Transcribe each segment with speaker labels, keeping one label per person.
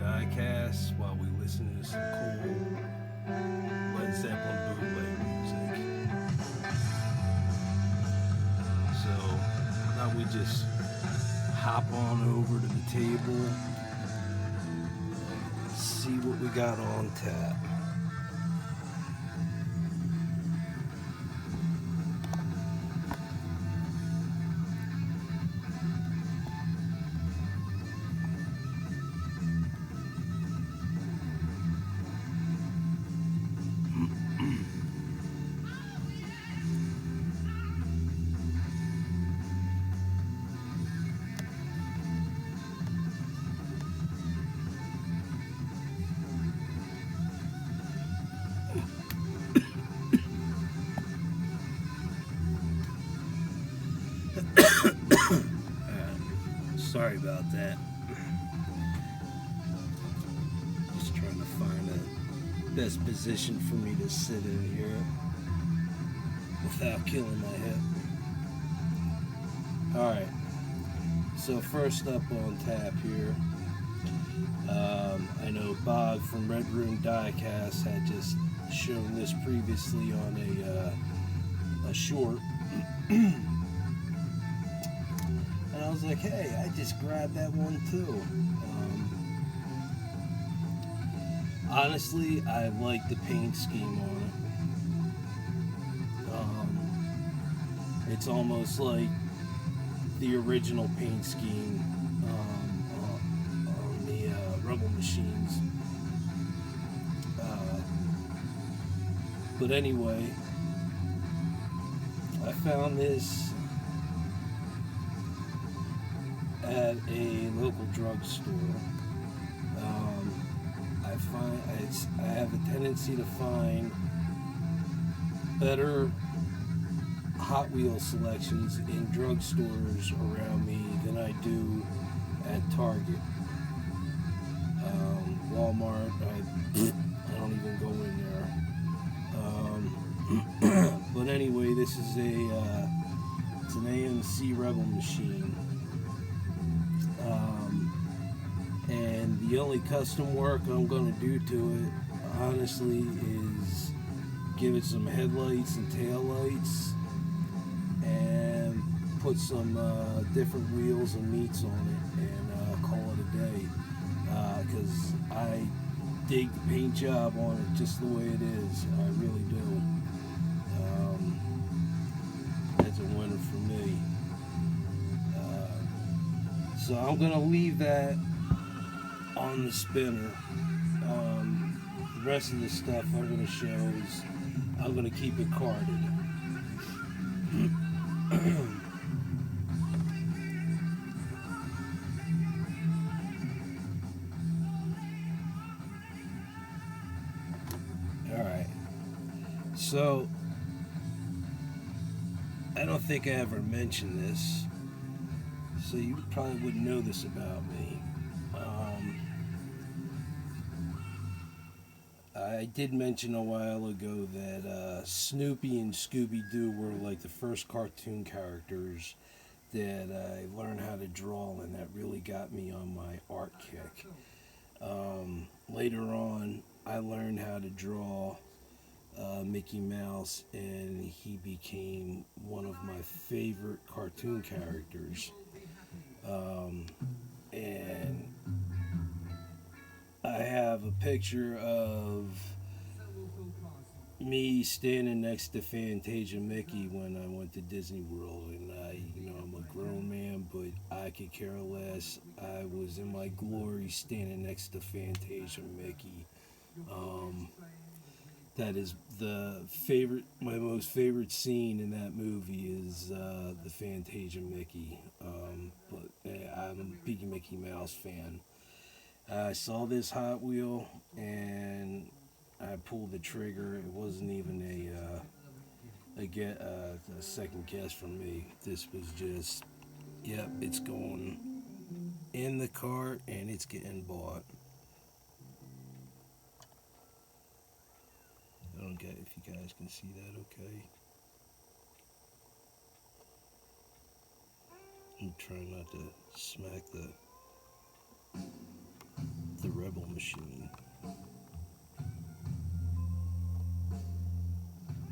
Speaker 1: diecast while we listen to some cool Led Zeppelin bootleg music. So now we just hop on over to the table, see what we got on tap. Sorry about that. Just trying to find the best position for me to sit in here without killing my hip. Alright, so first up on tap here, I know Bob from Red Room Diecast had just shown this previously on a short. And I was like, hey, I just grabbed that one too. Honestly, I like the paint scheme on it. It's almost like the original paint scheme on the Rebel machines. But anyway, I found this at a local drugstore. I have a tendency to find better Hot Wheels selections in drugstores around me than I do at Target. Walmart, I don't even go in there. But anyway, this is it's an AMC Rebel machine. And the only custom work I'm going to do to it, honestly, is give it some headlights and taillights and put some different wheels and meats on it and call it a day. Because I dig the paint job on it just the way it is. I really do. That's a winner for me. So I'm going to leave that on the spinner. The rest of the stuff I'm going to show is I'm going to keep it carded. Alright, so I don't think I ever mentioned this, so you probably wouldn't know this about me. I did mention a while ago that Snoopy and Scooby-Doo were like the first cartoon characters that I learned how to draw, and that really got me on my art kick. Later on, I learned how to draw Mickey Mouse, and he became one of my favorite cartoon characters. And I have a picture of me standing next to Fantasia Mickey when I went to Disney World, and I'm a grown man, but I could care less. I was in my glory standing next to Fantasia Mickey. That is my most favorite scene in that movie is the Fantasia Mickey. But I'm a big Mickey Mouse fan. I saw this Hot Wheel and I pulled the trigger. It wasn't even a second guess from me. This was just, yep, it's going in the cart and it's getting bought. I don't get if you guys can see that okay. I'm trying not to smack the the Rebel Machine.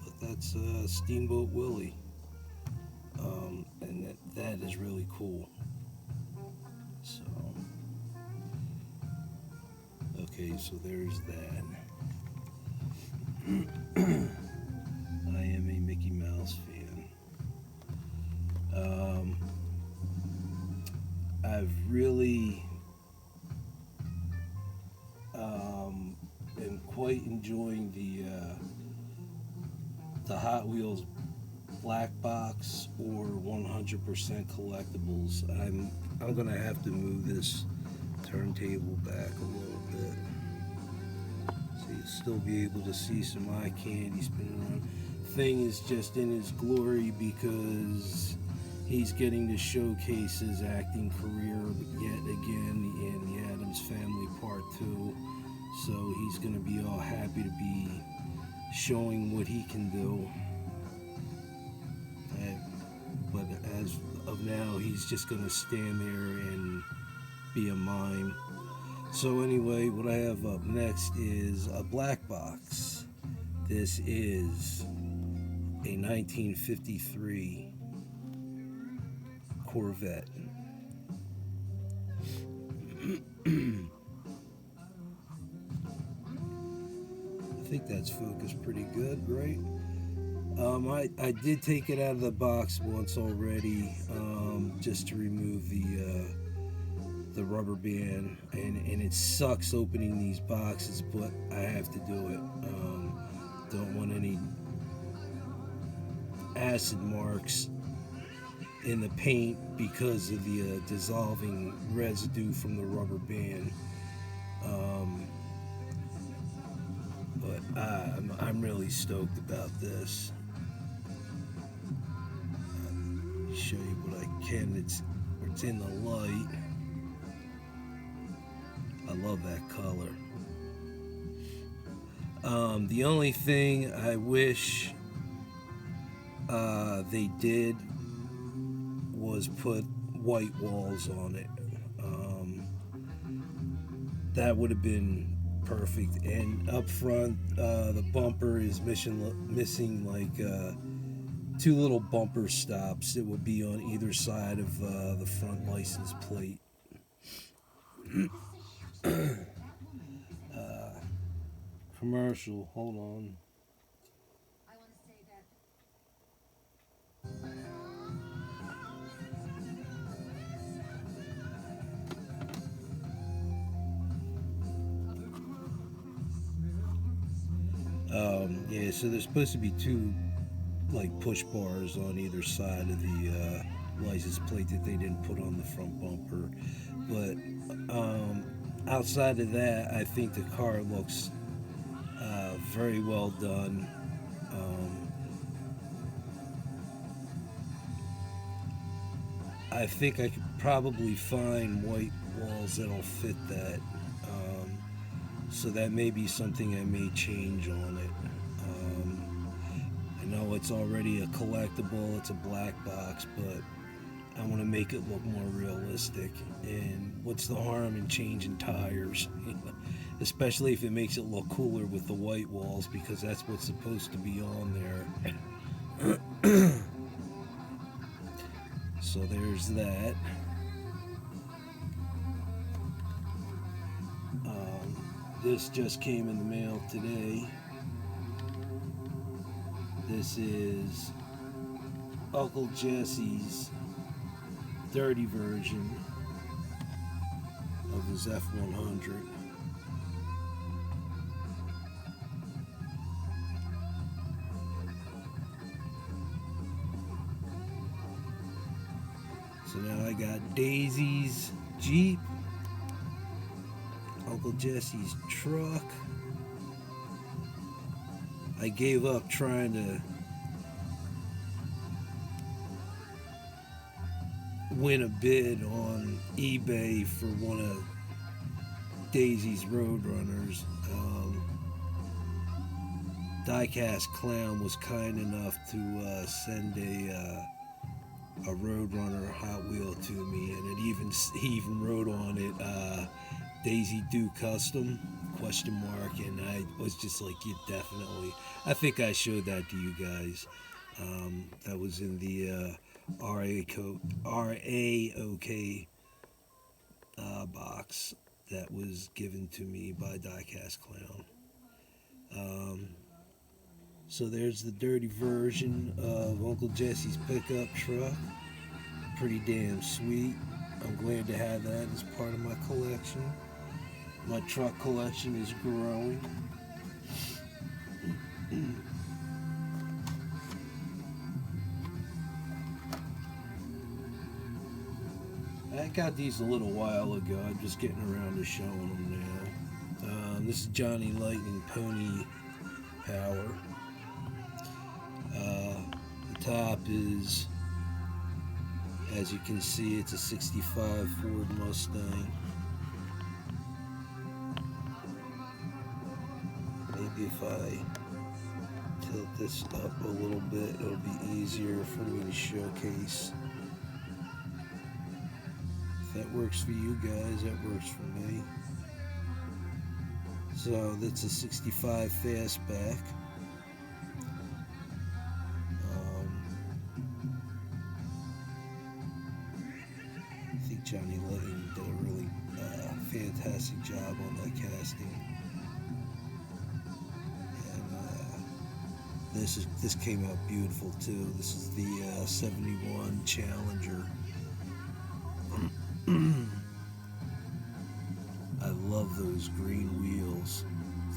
Speaker 1: But that's Steamboat Willie. And that is really cool. So, okay, so there's that. I am a Mickey Mouse fan. I've really am quite enjoying the Hot Wheels black box or 100% collectibles. I'm gonna have to move this turntable back a little bit so you'll still be able to see some eye candy spinning around. Thing is just in his glory because he's getting to showcase his acting career yet again in The Addams Family Part 2. So he's gonna be all happy to be showing what he can do. But as of now, he's just gonna stand there and be a mime. So anyway, what I have up next is a black box. This is a 1953 Corvette. I think that's focused pretty good, right? I did take it out of the box once already, just to remove the rubber band, and it sucks opening these boxes, but I have to do it. Don't want any acid marks in the paint because of the dissolving residue from the rubber band. But I'm really stoked about this. Show you what I can. It's in the light. I love that color. The only thing I wish they did was put white walls on it. That would have been perfect. And up front, the bumper is missing like 2 little bumper stops that will be on either side of the front license plate. Commercial, hold on. Yeah, so there's supposed to be 2 like push bars on either side of the license plate that they didn't put on the front bumper, but outside of that, I think the car looks very well done. I think I could probably find white walls that'll fit that, so that may be something I may change on it. I know it's already a collectible, it's a black box, but I want to make it look more realistic. And what's the harm in changing tires? Especially if it makes it look cooler with the white walls, because that's what's supposed to be on there. So there's that. This just came in the mail today. This is Uncle Jesse's dirty version of his F-100. So now I got Daisy's Jeep, Uncle Jesse's truck. I gave up trying to win a bid on eBay for one of Daisy's Roadrunners. Diecast Clown was kind enough to send a Roadrunner Hot Wheel to me, and he even wrote on it, Daisy Do Custom question mark, and I was just like, you definitely. I think I showed that to you guys. That was in the RAOK box that was given to me by Diecast Clown. Um, so there's the dirty version of Uncle Jesse's pickup truck. Pretty damn sweet. I'm glad to have that as part of my collection. My truck collection is growing. I got these a little while ago. I'm just getting around to showing them now. This is Johnny Lightning Pony Power. The top is, as you can see, it's a 65 Ford Mustang. Maybe if I tilt this up a little bit, it'll be easier for me to showcase. If that works for you guys, that works for me. So that's a 65 fastback. I think Johnny Lightning did a really fantastic job on that casting. This came out beautiful too. This is the 71 Challenger. I love those green wheels.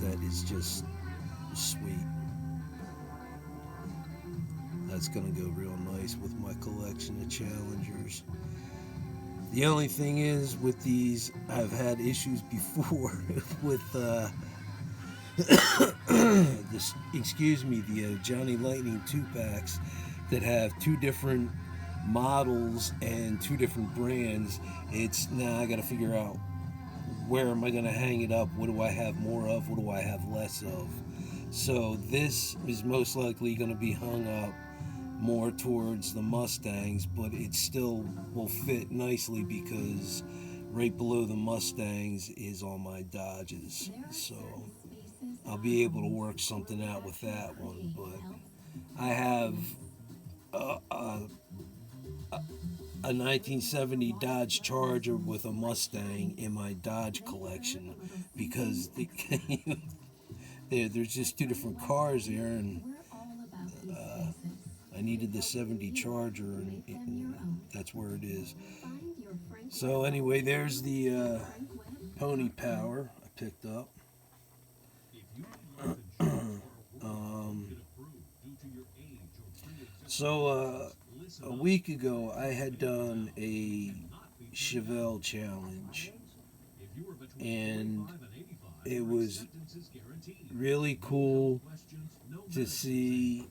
Speaker 1: That is just sweet. That's gonna go real nice with my collection of Challengers. The only thing is with these, I've had issues before with this, excuse me, the Johnny Lightning 2-packs that have two different models and two different brands. It's now I gotta figure out where am I gonna hang it up, what do I have more of, what do I have less of. So this is most likely gonna be hung up more towards the Mustangs, but it still will fit nicely because right below the Mustangs is all my Dodges. So I'll be able to work something out with that one. But I have a 1970 Dodge Charger with a Mustang in my Dodge collection because there's just two different cars there, and I needed the 70 Charger, and that's where it is. So anyway, there's the Pony Power I picked up. So a week ago, I had done a Chevelle challenge, and it was really cool to see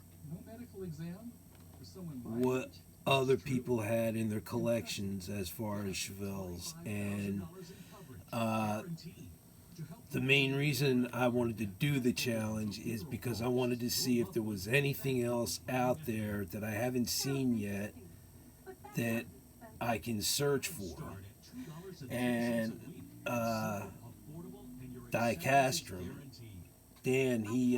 Speaker 1: what other people had in their collections as far as Chevelles. And the main reason I wanted to do the challenge is because I wanted to see if there was anything else out there that I haven't seen yet that I can search for. And Diecastrum, Dan, he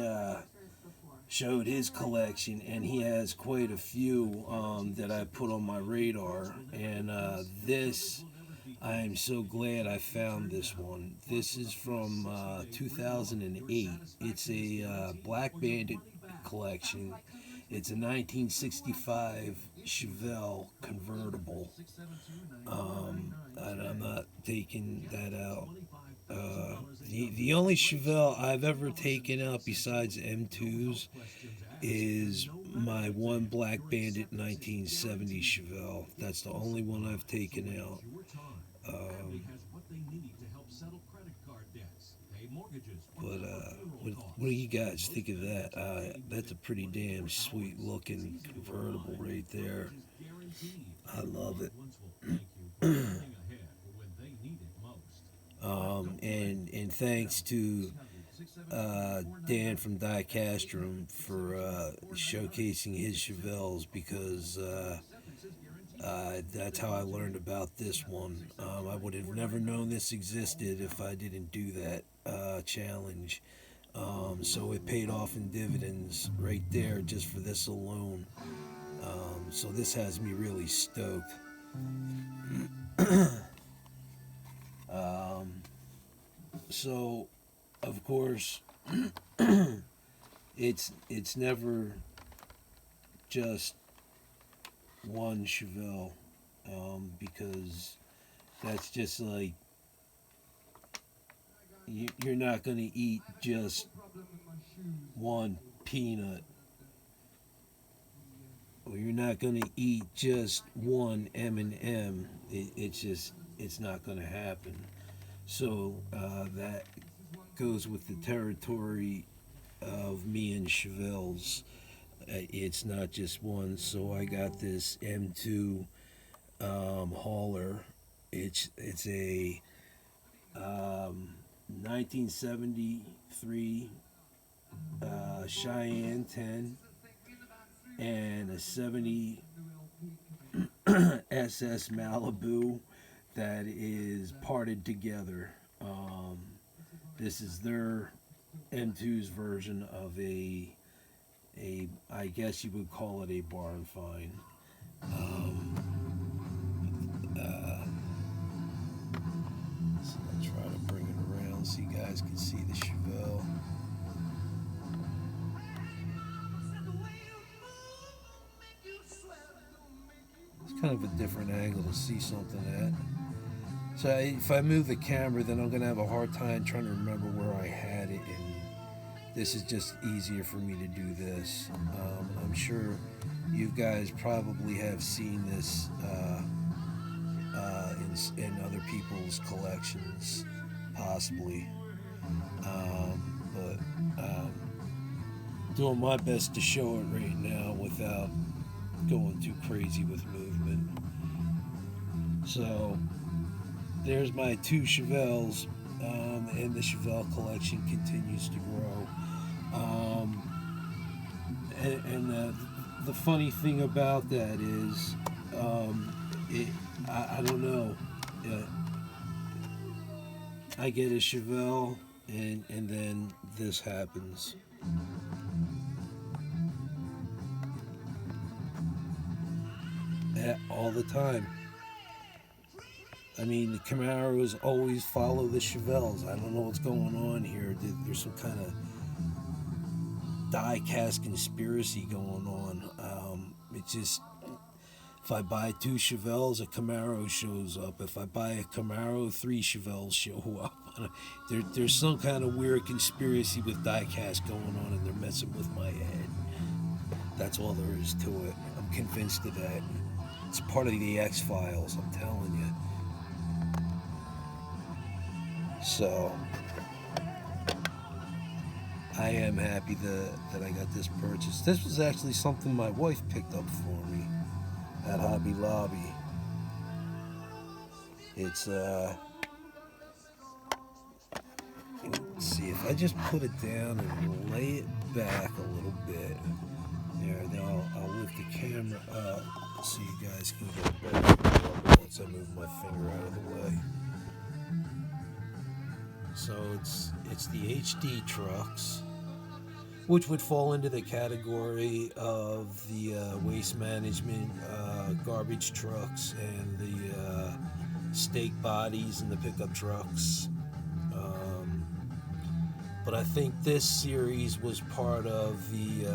Speaker 1: showed his collection, and he has quite a few that I put on my radar. And this, I am so glad I found this one. This is from 2008. It's a Black Bandit collection. It's a 1965 Chevelle convertible. And I'm not taking that out. The only Chevelle I've ever taken out besides M2s is my one Black Bandit 1970 Chevelle. That's the only one I've taken out. What do you guys think of that? That's a pretty damn sweet looking convertible right there. I love it. And thanks to Dan from Diecastrum for showcasing his Chevelles, because That's how I learned about this one. I would have never known this existed if I didn't do that challenge. So it paid off in dividends right there just for this alone. So this has me really stoked. Um, so, of course, it's never just one Chevelle, because that's just like you're not gonna eat just one peanut, or you're not gonna eat just one M&M. It's not gonna happen. So that goes with the territory of me and Chevelle's. It's not just one. So I got this M2 hauler. It's a 1973 Cheyenne 10 and a 70 SS Malibu that is parted together. This is their M2's version of a I guess you would call it a barn find. So I'll try to bring it around so you guys can see the Chevelle. It's kind of a different angle to see something at. So if I move the camera, then I'm going to have a hard time trying to remember where I had it, and this is just easier for me to do this. I'm sure you guys probably have seen this in other people's collections, possibly. But doing my best to show it right now without going too crazy with movement. So there's my two Chevelles, and the Chevelle collection continues to grow. The funny thing about that is, I don't know. I get a Chevelle, and then this happens. All the time. I mean, the Camaros always follow the Chevelles. I don't know what's going on here. There's some kind of die-cast conspiracy going on. It's just, if I buy two Chevelles, a Camaro shows up. If I buy a Camaro, three Chevelles show up. There's some kind of weird conspiracy with die-cast going on, and they're messing with my head. That's all there is to it. I'm convinced of that. It's part of the X-Files, I'm telling you. So I am happy that I got this purchase. This was actually something my wife picked up for me at Hobby Lobby. It's let's see, if I just put it down and lay it back a little bit. There, then I'll lift the camera up so you guys can get a better view once I move my finger out of the way. So it's the HD trucks, which would fall into the category of the waste management garbage trucks and the stake bodies and the pickup trucks. But I think this series was part of the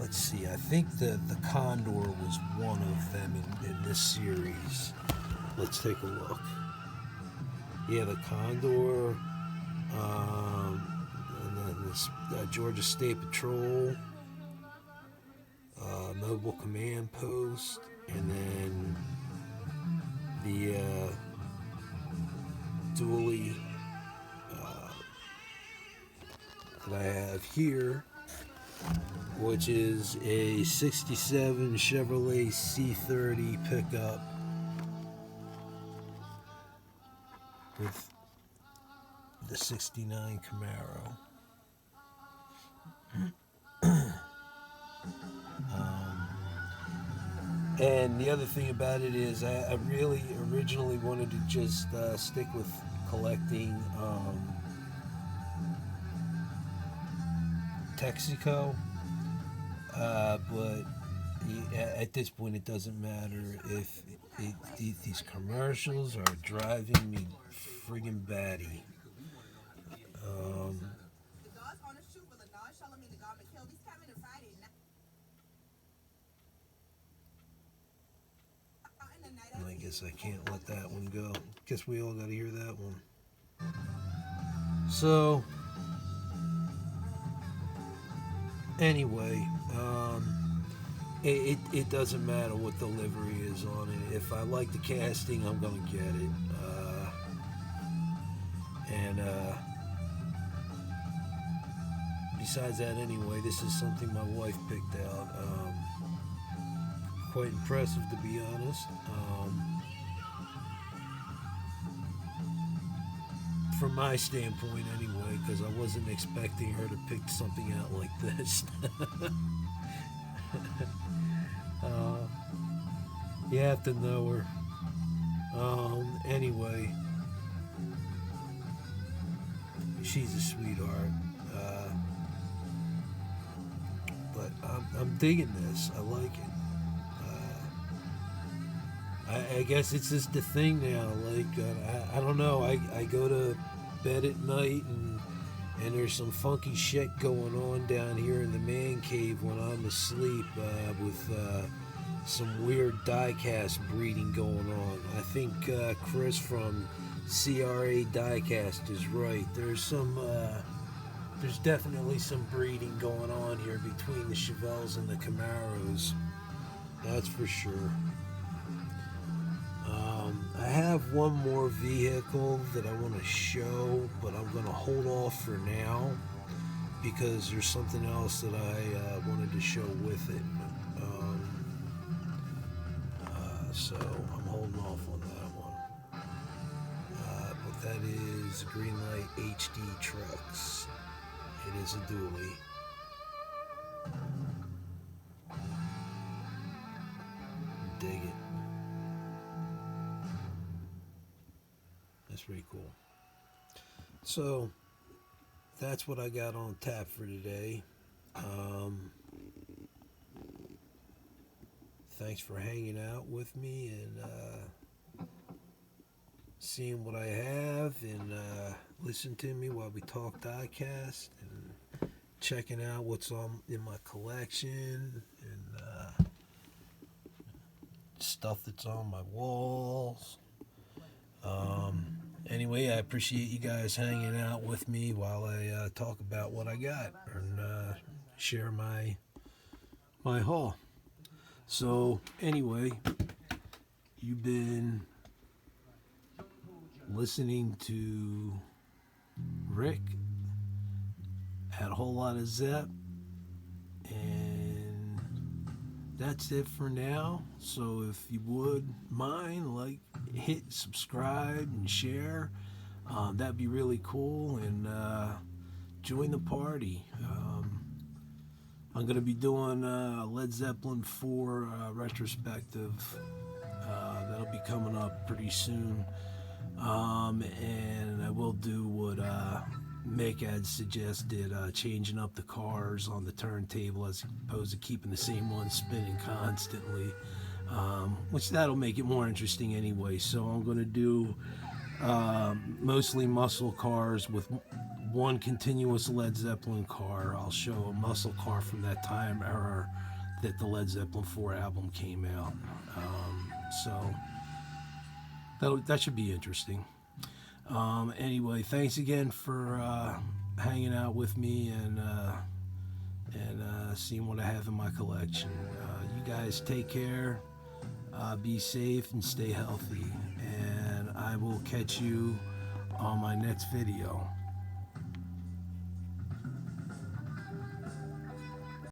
Speaker 1: let's see, I think the Condor was one of them in this series. Let's take a look. Yeah, the Condor, and then this Georgia State Patrol, Mobile Command Post, and then the dually that I have here, which is a 67 Chevrolet C30 pickup with the 69 Camaro. And the other thing about it is I really originally wanted to just stick with collecting Texaco, but at this point it doesn't matter if these commercials are driving me friggin' batty. Um, I guess I can't let that one go. Guess we all got to hear that one. So, anyway, it doesn't matter what the livery is on it. If I like the casting, I'm going to get it. And besides that, anyway, this is something my wife picked out. Quite impressive, to be honest. From my standpoint, anyway, because I wasn't expecting her to pick something out like this. You have to know her. Anyway, she's a sweetheart. But I'm digging this. I like it. I guess it's just the thing now. Like, I don't know. I go to bed at night and there's some funky shit going on down here in the man cave when I'm asleep with some weird diecast breeding going on. I think Chris from CRA Diecast is right. There's definitely some breeding going on here between the Chevelles and the Camaros. That's for sure. I have one more vehicle that I want to show, but I'm going to hold off for now because there's something else that I wanted to show with it. So I'm holding off on that one. But that is Greenlight HD Trucks. It is a dually. Dig it. That's pretty cool. So that's what I got on tap for today. Thanks for hanging out with me and seeing what I have, and listen to me while we talk diecast, and checking out what's on in my collection, and stuff that's on my walls. Anyway, I appreciate you guys hanging out with me while I talk about what I got and share my haul. So anyway, you've been listening to Rick at a whole lot of Zepp, and that's it for now. So if you would mind, hit subscribe and share, that'd be really cool, and join the party. I'm going to be doing a Led Zeppelin 4 retrospective. That'll be coming up pretty soon. And I will do what Mick had suggested, changing up the cars on the turntable as opposed to keeping the same one spinning constantly, which that'll make it more interesting anyway. So I'm going to do mostly muscle cars with one continuous Led Zeppelin car. I'll show a muscle car from that time era that the Led Zeppelin 4 album came out. So that should be interesting. Anyway, thanks again for hanging out with me and seeing what I have in my collection. You guys take care, be safe, and stay healthy. And I will catch you on my next video.